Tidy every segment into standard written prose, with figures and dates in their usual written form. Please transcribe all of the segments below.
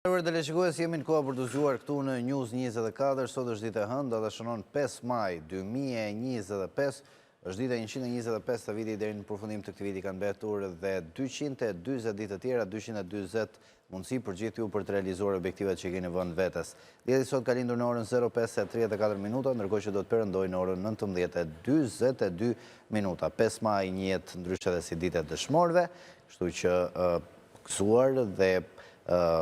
Dhe shikues, jemi në koha për të zgjuar këtu në News 24, sot është ditë e hënë, dhe shënon 5 maj 2025, është dita 125 të vitit deri në përfundim të këtij viti kanë mbetur dhe 240 ditë të tjera, 240 mundësi për gjithë ju për të realizuar objektivat që keni vënë vetes. Dieti sot ka lindur në orën 05:34 minuta, ndërkohë që do të perëndojë në orën 19:42 minuta. 5 maj njihet ndryshe dhe si ditë e dëshmorëve, kështu që gëzuar dhe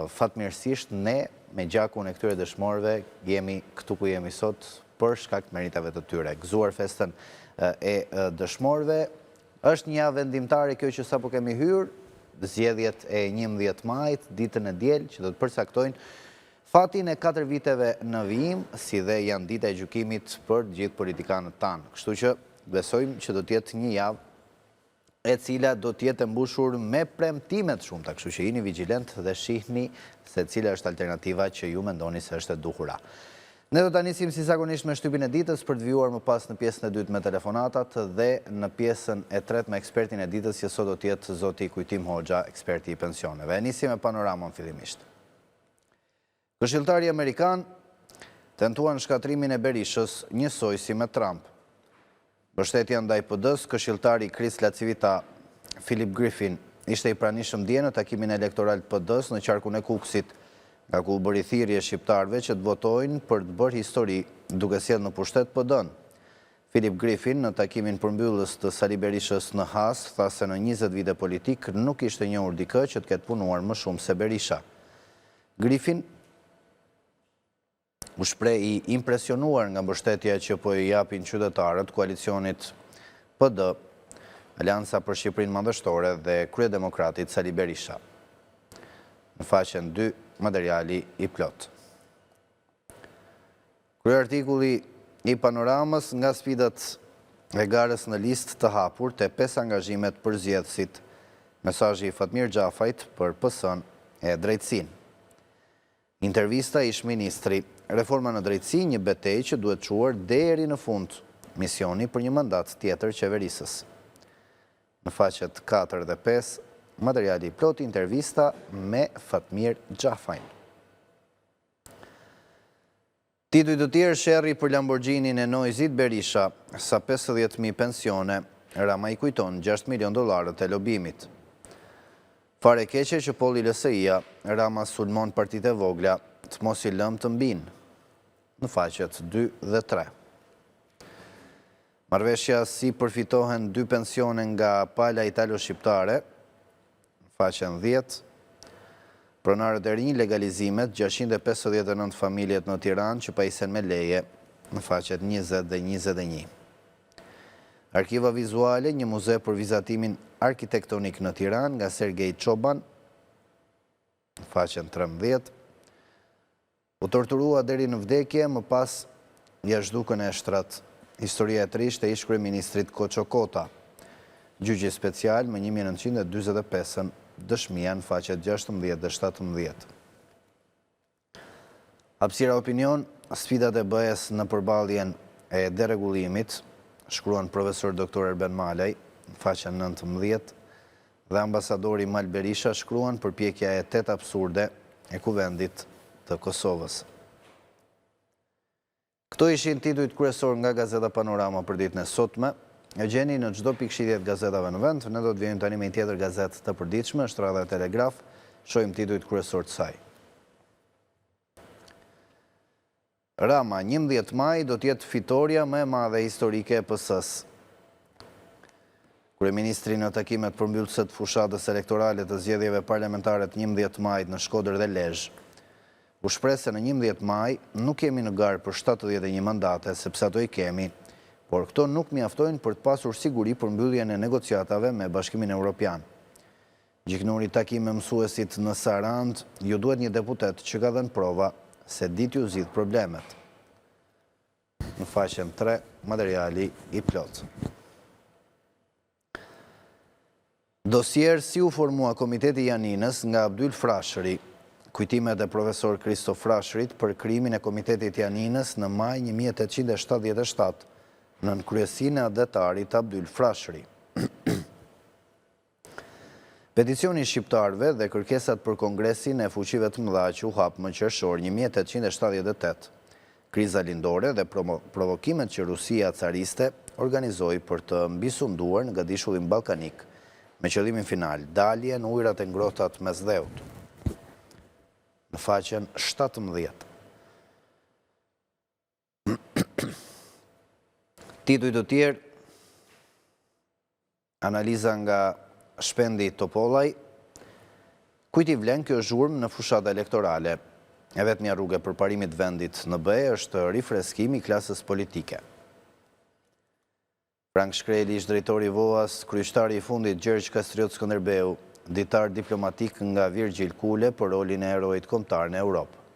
fatmirësisht ne me gjakun e këtyre dëshmorëve jemi këtu ku jemi sot për shkak të meritave të tyre. Gëzuar festën e dëshmorëve. Është një javë vendimtare kjo që sapo kemi hyrë, zgjedhjet e 11 majit, ditën e diel që do të përcaktojnë fatin e 4 viteve në vijim, si dhe janë dita e gjykimit për gjithë politikanët tanë. Kështu që besojmë që do të jetë një javë e cila do t'jetë mbushur me premtimet shumëta, kështu që jini vigjilent dhe shihni se cila është alternativa që ju mendoni se është e duhura. Ne do ta nisim si zakonisht me shtypin e ditës për të vijuar më pas në pjesën e dytë me telefonatat dhe në pjesën e tretë me ekspertin e ditës që sot do t'jetë zoti Kujtim Hoxha, eksperti i pensioneve. Nisim me panoramën fillimisht. Këshilltari amerikan tentuan shkatrimin e Berishës njësoj si me Trump. Mbështetja ndaj PD-s, këshilltari Kris Lacivita, Philip Griffin, ishte i pranishëm dje në takimin elektoral të PD-s në qarkun e Kukësit, nga ku u bëri thirrje shqiptarëve që të votojnë për të bërë histori, duke sjellë në pushtet PD-n. Philip Griffin, në takimin përmbyllës të Sali Berishës në Has, tha se në 20 vite politik nuk ishte njohur dikë që të ketë punuar më shumë se Berisha. Griffin u shpreh i impresionuar nga mbështetja që po i japin qytetarët koalicionit PD, Alianca për Shqipërinë Madhështore dhe kryedemokratit Sali Berisha. Në faqen 2, materiali i plot. Kryeartikulli i panoramës nga sfidat e garës në listë të hapur te 5 angazhimet për zgjedhësit. Mesazhi i Fatmir Xhafajt për PS-n e drejtësinë. Intervista ish ministri. Reforma në drejtësi, një betejë që duhet çuar deri në fund, misioni për një mandat tjetër qeverisës. Në faqet 4 dhe 5, materiali i plot, intervista me Fatmir Xhafajn. Tituj të tjerë, sherrri për Lamborghinin e Noizit Berisha, sa 50.000 pensione, Rama i kujton $6 milion e lobimit. Fare keqe që polli LSI-a, Rama sulmon partitë e vogla, të mos i lëm të mbinë. Në faqet 2 dhe 3. Marrëveshja si përfitohen 2 pensione nga pala italo-shqiptare, në faqen 10. Pronarët e rinj legalizimet, 659 familjet në Tiranë që pajisen me leje, në faqet 20 dhe 21. Arkiva vizuale, një muze për vizatimin arkitektonik në Tiranë nga Sergej Çoban, në faqen 13. U torturua deri në vdekje, më pas jashtëdukën e shtrat. Historia e trisht e ish kryeministrit Koço Kota. Gjyqi special më 1945-ën, dëshmia në faqet 16 dhe 17. Hapësira opinion, sfidat e BE-s në përballjen e deregullimit, shkruan profesor doktor Erben Malaj, në faqen 19, dhe ambasadori Mal Berisha shkruan përpjekja e 8 absurde e kuvendit të Kosovës. Këto ishin titujt kryesor nga Gazeta Panorama për ditën e sotme. E gjeni në çdo pikëshitje të gazetave në vend. Ne do të vijmë tani me një tjetër gazetë të përditshme, është Radha e Telegraf. Shohim titujt kryesor të saj. Rama, 11 maj do të jetë fitoria më e madhe historike e PS-s. Kryeministri në takimet përmbyllëse të fushatës elektorale të zgjedhjeve parlamentare të 11 majit në Shkodër dhe Lezhë, u shpreh se në 11 maj nuk kemi në garë për 71 mandate, sepse ato i kemi, por këto nuk mjaftojnë për të pasur siguri për mbylljen e negociatave me Bashkimin Evropian. Gjiknuri takim me mësuesit në Sarand, ju duhet një deputet që ka dhënë prova se dit ju zgjidh problemet. Në faqen 3, materiali i plot. Dosier si u formua Komiteti Janinës nga Abdyl Frashëri, kujtimet e profesor Kristof Frashërit për krimin e Komitetit Janinës në maj 1877 në kryesinë e adetarit Abdyl Frashëri. Peticioni shqiptarëve dhe kërkesat për kongresin e fuqive të mëdha që u hapë më qershor 1878, kriza lindore dhe provokimet që Rusia cariste organizoi për të mbisunduar nga dishullin ballkanik, me qëllimin final dalje në ujërat e ngrohtat mes dheut. Në faqen 17. Tituj të tjerë, analiza nga Shpendi Topollaj, kujt i vlen kjo zhurmë në fushat elektorale. E vetmja rrugë e përparimit vendit në BE është rifreskimi i klasës politike. Frank Shkreli, ish drejtori i VOA-s, kryqëtari i fundit Gjergj Kastriot Skënderbeu, ditar diplomatik nga Virgjil Kule për rolin e herojit kombëtar në Europë.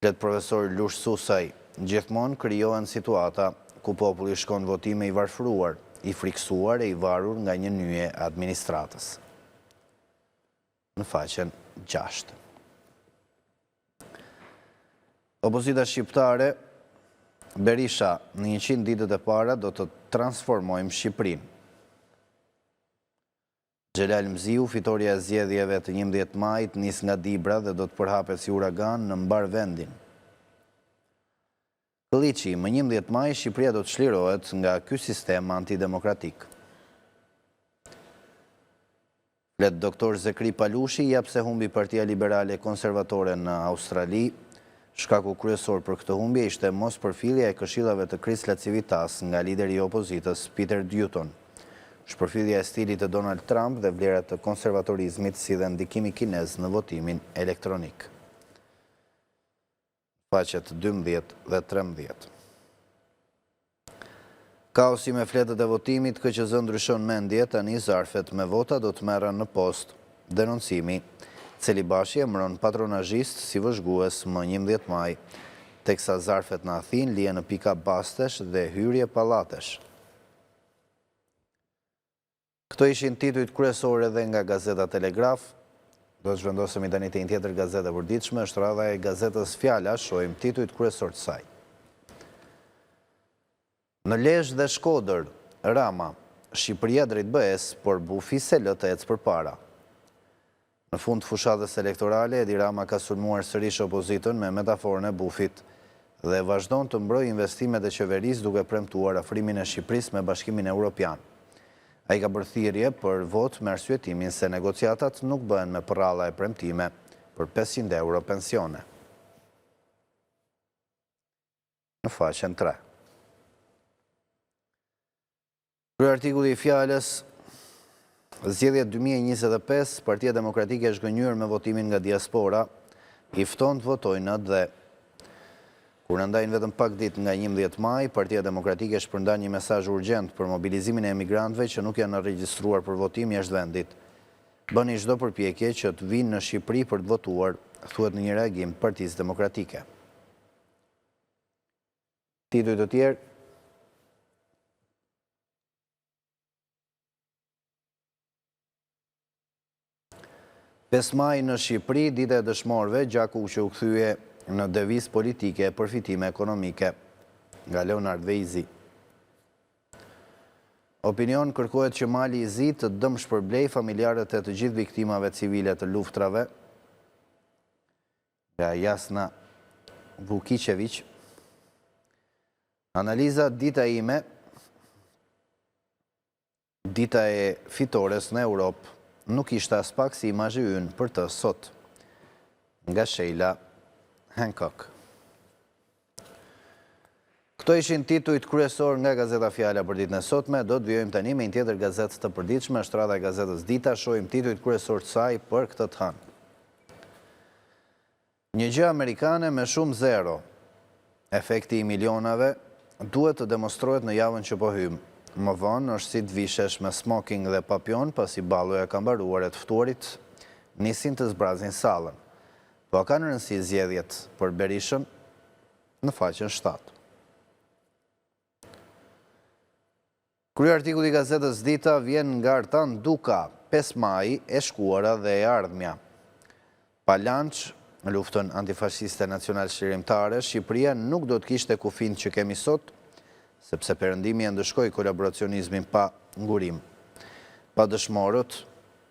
Flet profesor Lush Susaj, gjithmonë krijohen situata ku populli shkon votime i varfëruar, i friksuar e i varur nga një nyje administratës. Në faqen 6. Opozita shqiptare, Berisha, në 100 ditët e para do të transformojmë Shqipërinë. Xhelal Mziu, fitoria e zgjedhjeve të 11 majit, nis nga Dibra dhe do të përhapet si uragan në mbar vendin. Këlliçi, më 11 maj, Shqipëria do të çlirohet nga ky sistem antidemokratik. Flet doktor Zekri Palushi, jep se humbi Partia Liberale Konservatore në Australi. Shkaku kryesor për këtë humbje ishte mos përfillja e këshillave të Chrysler Civitas nga lideri i opozitës Peter Dutton, shpërfillja e stilit të Donald Trump dhe vlerat të konservatorizmit si dhe ndikimi kinez në votimin elektronik. Faqet 12 dhe 13. Kaosi me fletët e votimit, KQZ ndryshon mendje, tani zarfet me vota do të merren në post. Denoncimi. Celibashi emëron patronazhist si vëzhgues më 11 maj, teksa zarfet në Athinë lihen në pika bastesh dhe hyrje pallatesh. Këto ishin titujt kryesor edhe nga Gazeta Telegraf. Do të zhvendosemi tani te një tjetër gazete e përditshme, është radha e gazetës Fjala, shohim titujt kryesor të saj. Në Lezhë dhe Shkodër, Rama, Shqipëria drejt BE-s, por bufi se lë të ecë përpara. Në fund të fushatës elektorale, Edi Rama ka sulmuar sërish opozitën me metaforën e bufit dhe vazhdon të mbrojë investimet e qeverisë duke premtuar afrimin e Shqipërisë me Bashkimin Evropian. Ai ka bërë thirrje për vot me arsyetimin se negociatat nuk bëhen me përralla e premtime për 500 euro pensione. Në faqen 3. Kryeartikulli i Fjalës, zgjedhjet 2025, Partia Demokratike është gënjur me votimin nga diaspora, i fton të votojnë dhe kur në ndajnë vetëm pak ditë nga 11 maj, Partia Demokratike shpërndan një mesazh urgjent për mobilizimin e emigrantëve që nuk janë regjistruar për votim jashtë vendit. Bëni çdo përpjekje që të vinë në Shqipëri për të votuar, thuhet në një reagim Partisë Demokratike. Tituj të tjerë. Maj në Shqipëri, dita e dëshmorëve, gjaku që u kthye në devizë politike e përfitime ekonomike, nga Leonard Veizi. Opinion kërkohet që Mali i Zi të dëmshpërblej familjarët e të gjithë viktimave civile të luftrave, nga Jasna Vukicevic. Analiza dita ime, dita e fitores në Europë, nuk ishte as pak si imazhi ynë për të sot, nga Sheila Hancock. Këto ishin titujt kryesor nga Gazeta Fjala për ditën e sotme. Do të vijojmë tani me një tjetër gazetë të përditshme, është radha e gazetës Dita, shohim titujt kryesor të saj për këtë të hënë. Një gjë amerikane me shumë zero. Efekti i milionave duhet të demonstrohet në javën që po hymë. Më vonë është si të vishesh me smoking dhe papion, pasi balloja ka mbaruar e të ftuarit nisin të zbrazin sallën. Po kanë rëndësi zgjedhjet për Berishën në faqen 7. Kryeartikulli i gazetës Dita vjen nga Artan Duka, 5 maj e shkuara dhe e ardhmja. Pa lanç, luftën antifashiste nacional shqirimtare, Shqipëria nuk do të kishte kufin që kemi sot, sepse perëndimi e ndëshkoi kolaboracionizmin pa ngurim. pa dëshmorët,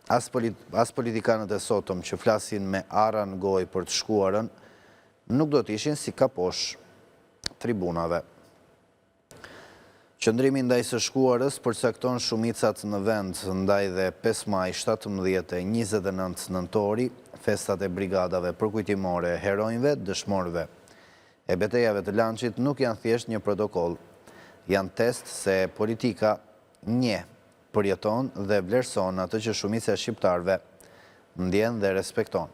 as politikanët e sotëm që flasin me ara në gojë për të shkuarën, nuk do të ishin si kaposh tribunave. Qëndrimi ndaj së shkuarës përcakton shumicat në vend ndaj dhe 5 maj, 17 e 29 nëntori, festat e brigadave përkujtimore e heronjve, dëshmorëve e betejave të Lançit nuk janë thjesht një protokoll. Janë test se politika përjeton dhe vlerëson atë që shumica e shqiptarëve ndjen dhe respekton.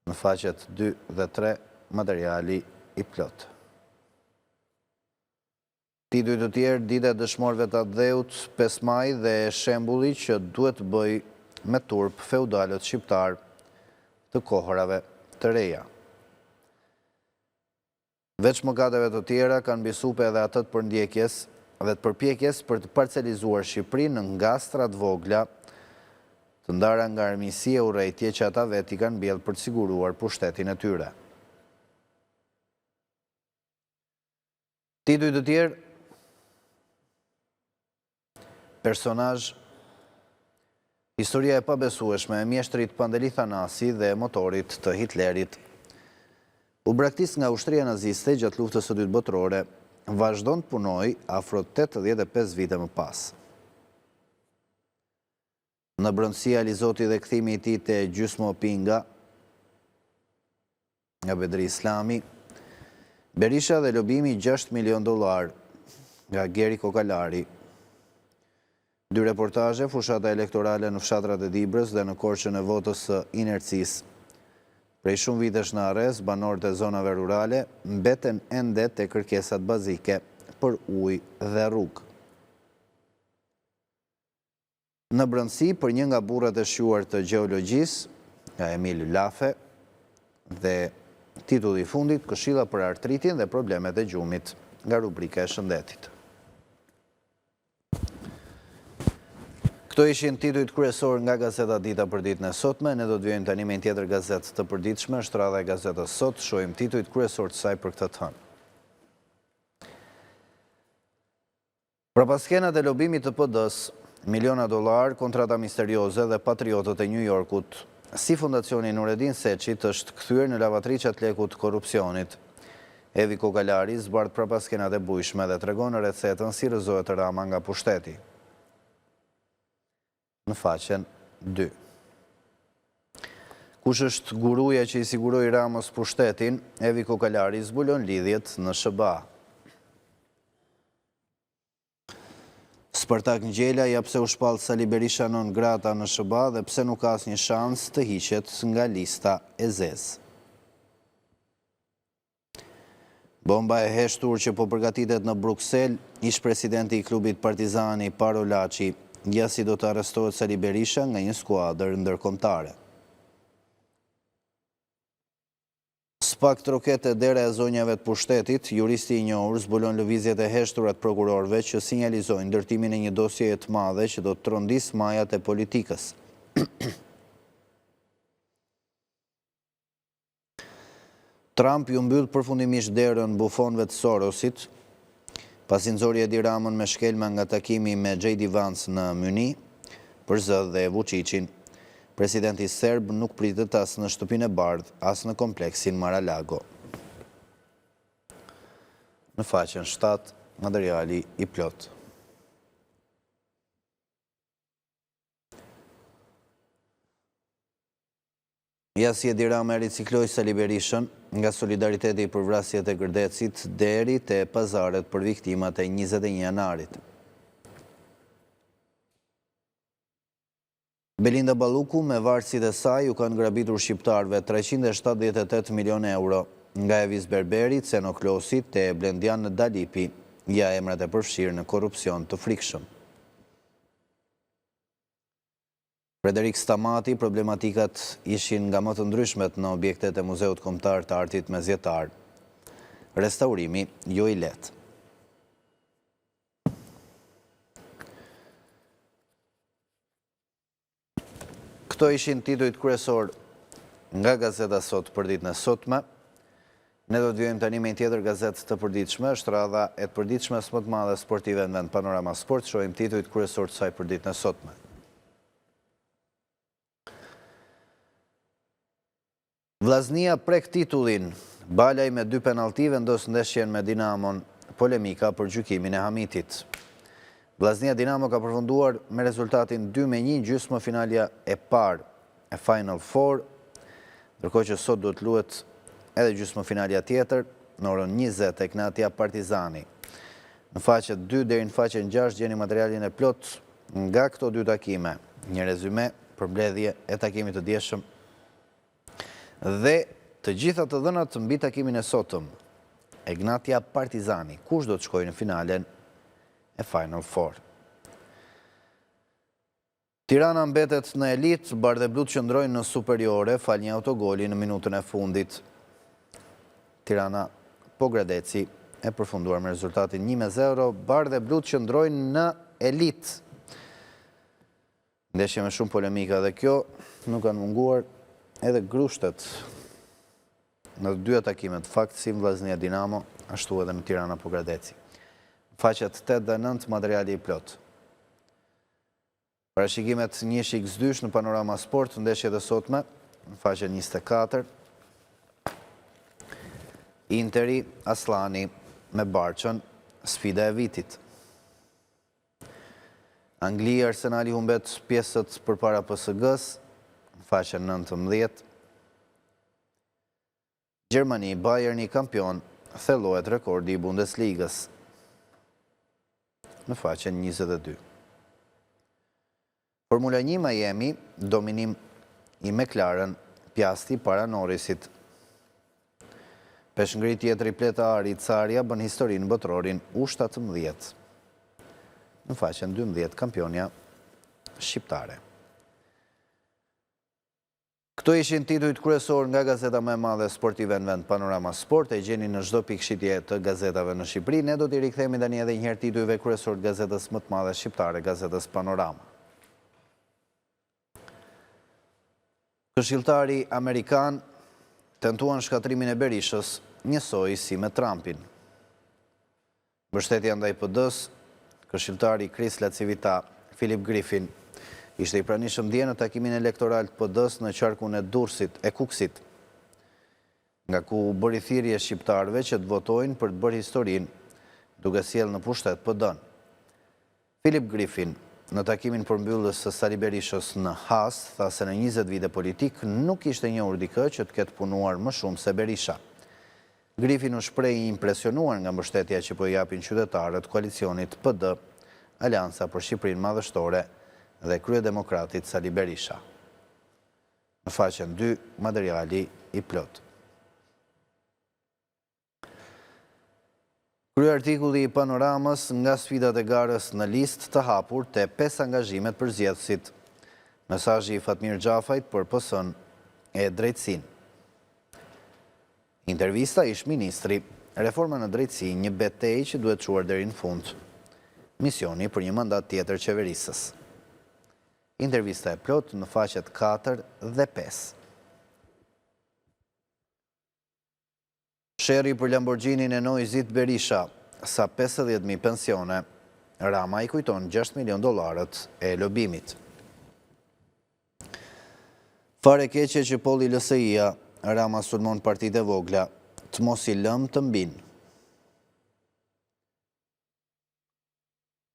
Në faqet 2 dhe 3, materiali i plot. Titujt të tjerë, dita e dëshmorëve të Dheut, 5 maj dhe shembulli që duhet bëj me turp feudalët shqiptar të kohërave të reja. Veç mëkateve të tjera kanë bisupe edhe atët për ndjekjes dhe të përpjekjes për të parcelizuar Shqipërinë në ngastra të vogla, të ndara nga armiqësi e urrejtje që ata vetë i kanë mbjellë për të siguruar pushtetin e tyre. Titujt të tjerë, personazh, historia e pabesueshme e mjeshtrit Pandeli Thanasi dhe motorit të Hitlerit. U braktis nga ushtria naziste gjatë luftës së dytë botërore, vazhdon të punoj afro 85 vite më pas. Në brëndësi Alizoti dhe kthimi i tij te gjysmë Pinga, nga Bedri Islami, Berisha dhe lobimi $6 milion nga Geri Kokalari. 2 reportaje, fushata elektorale në fshatrat e Dibrës dhe në korçën e votës së inercisë. Prej shumë vitesh në arrest, banorët e zonave rurale mbeten ende te kërkesat bazike për ujë dhe rrugë. Në brëndësi, për një nga burrat e shquar të gjeologjisë, nga Emil Lafe, dhe titulli i fundit, këshilla për artritin dhe problemet e gjumit, nga rubrika e shëndetit. Këto ishin titujt kryesor nga Gazeta Dita për ditën e sotme. Ne do të vijmë tani me një tjetër gazetë të përditshme, Shtrada e Gazetës Sot. Shohim titujt kryesor të saj për këtë të hënë. Prapaskenat e lobimit të PD-s, miliona $, kontrata misterioze dhe patriotët e New Yorkut. Si Fondacioni Nureddin Seçit është kthyer në lavatriçat lekut korrupsionit. Evi Kokalari zbardh prapaskenat e bujshme dhe tregon recetën si rrëzohet Rama nga pushteti. Në faqen 2. Kush është guruja që i siguroi Ramës pushtetin? Evi Kokalari zbulon lidhjet në SBA. Spartak Ngjela ja pse u shpall Sali Berisha non grata në SBA dhe pse nuk ka asnjë shans të hiqet nga lista e zezë. Bomba e heshtur që po përgatitet në Bruksel, ish presidenti i klubit Partizani Paro Laçi, gjasi do të arrestohet Sali Berisha nga një skuadër ndërkombëtare. Spak trokete dera e zonjave të pushtetit, juristi i njohur zbulon lëvizjet e heshtura të prokurorëve që sinjalizojnë ndërtimin e një dosjeje të madhe që do të trondis majat e politikës. Trump ju mbyll përfundimisht derën bufonëve të Sorosit, pasi nxori Edi Ramën me shkelma nga takimi me J.D. Vance në Myni, për zë dhe Vučićin. Presidenti serb nuk pritet as në shtëpinë e bardhë, as në kompleksin Mar-a-Lago. Në faqen 7, materiali i plot. Ja si Edi Rama e ricikloi Sali Berishën, nga solidariteti për vrasjet e Gërdecit deri te pazaret për viktimat e 21 janarit. Belinda Balluku me varësit e saj u kanë grabitur shqiptarve 378 milion euro, nga Evis Berberi, Ceno Klosi, te Blendian në Dalipi, ja emrat e përfshirë në korrupsion të frikshëm. Frederik Stamati, problematikat ishin nga më të ndryshmet në objektet e Muzeut Kombëtar të Artit Mesjetar. Restaurimi jo i lehtë. Këto ishin titujt kryesor nga Gazeta Sot për ditën e sotme. Ne do të vjojmë tani me një tjetër gazetë të përditshme, është radha e të përditshme së më të madhe sportive në vend Panorama Sport, shohim titujt kryesor të saj për ditën e sotme. Vllaznia prek titullin, Balaj me 2 penalti vendos ndeshjen me Dinamon, polemika për gjykimin e Hamitit. Vllaznia Dinamo ka përfunduar me rezultatin 2-1 gjysmëfinalja e parë e Final Four, ndërkohë që sot duhet luhet edhe gjysmëfinalja tjetër në orën 20 tek Natia Partizani. Në faqet 2 deri në faqen 6 gjeni materialin e plot nga këto dy takime. Një rezume për mbledhje e takimit të dieshëm dhe të gjitha të dhënat mbi takimin e sotëm. Egnatia Partizani, kush do të shkojë në finalen e Final Four. Tirana mbetet në elit, Bardhe Blut qëndrojnë në superiore, fal një autogoli në minutën e fundit. Tirana Pogradeci e përfunduar me rezultatin 1-0, Bardhe Blut qëndrojnë në elit. Ndeshje me shumë polemika dhe kjo, nuk kanë munguar edhe grushtet në dy takimet, fakt si Vllaznia Dinamo, ashtu edhe në Tirana Pogradeci. Faqet 8 dhe 9 materiali i plot. Parashikimet 1x2 në Panorama Sport, ndeshjet e sotme, në faqen 24. Interi, Aslani me Barçën, sfida e vitit. Anglia, Arsenali humbet pjesët përpara PSG-s, në faqen 19. Gjermani, Bayerni kampion, thellohet rekordi i Bundesligës, në faqen 22. Formula 1 Miami, dominim i McLaren, Piasti para Norrisit. Peshngritje tripleta Ari Carja bën historinë botrorin U17. Në faqen 12 kampionja shqiptare. Këto ishin titujt kryesor nga gazeta më e madhe sportive në vend Panorama Sport, e gjeni në çdo pikëshitje të gazetave në Shqipëri. Ne do t'i rikthehemi tani edhe një herë titujve kryesor të gazetës më të madhe shqiptare, gazetës Panorama. Këshilltari amerikan tentuan shkatrimin e Berishës, njësoj si me Trumpin. Mbështetja ndaj PD-s, këshilltari Kris Lacivita, Philip Griffin, ishte i pranishëm dje në takimin elektoral të PD-s në qarkun e Durrësit e Kukësit, nga ku bëri thirrje shqiptarëve që të votojnë për të bërë historinë, duke sjellë në pushtet PD-n. Philip Griffin, në takimin përmbyllës së Sali Berishës në Has, tha se në 20 vite politik nuk ishte njohur dikë që të ketë punuar më shumë se Berisha. Griffin u shpreh i impresionuar nga mbështetja që po i japin qytetarët koalicionit PD, Alianca për Shqipërinë Madhështore dhe kryedemokratit Sali Berisha. Në faqen 2, materiali i plot. Krye artikulli i Panoramës nga sfidat e garës në listë të hapur te 5 angazhimet për zgjedhësit. Mesazhi i Fatmir Xhafajt për PS-n e drejtësinë. Intervista ish ministri, reforma në drejtësi një betejë që duhet çuar deri në fund. Misioni për një mandat tjetër qeverisës. Intervista e plot në faqet 4 dhe 5. Sherri për Lamborghinin e Noizit Berisha, sa 50.000 pensione, Rama i kujton $6 milion e lobimit. Fare keqe që polli LSI-a, Rama sulmon partitë e vogla, të mos i lëm të mbin.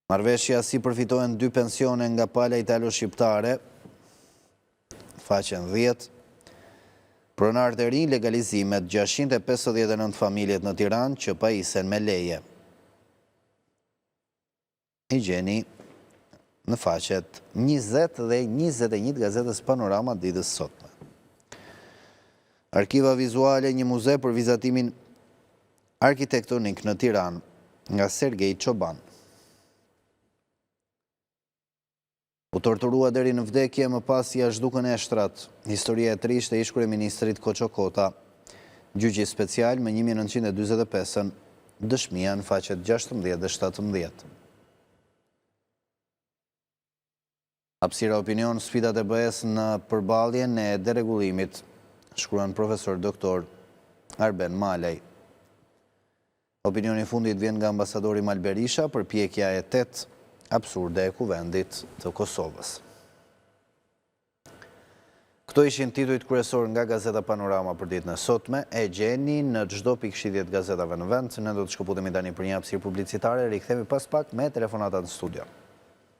Marrëveshja si përfitohen 2 pensione nga pala italo-shqiptare, faqen 10. Pronarët e rinj legalizimet 659 familjet në Tiranë që pajisen me leje. I gjeni në faqet 20 dhe 21 gazetës Panorama ditës sotme. Arkiva vizuale, një muze për vizatimin arkitektonik në Tiranë nga Sergej Çoban. U torturua deri në vdekje më pas i zhdukën e shtrat. Historia e trisht e ish kryeministrit Koço Kota. Gjyqi special me 1945-ën, dëshmia në faqet 16 dhe 17. Hapësira opinion, sfidat e BE-s në përballjen e deregullimit, shkruan profesor doktor Arben Malaj. Opinioni fundit vjen nga ambasadori Malberisha për pjekja e 8 absurde e kuvendit të Kosovës. Këto ishin titujt kryesor nga Gazeta Panorama për ditën e sotme, e gjeni në çdo pikëshidhjet gazetave në vend. Ne do të shkëputemi tani për një hapësirë publicitare, rikthehemi pas pak me telefonata në studio.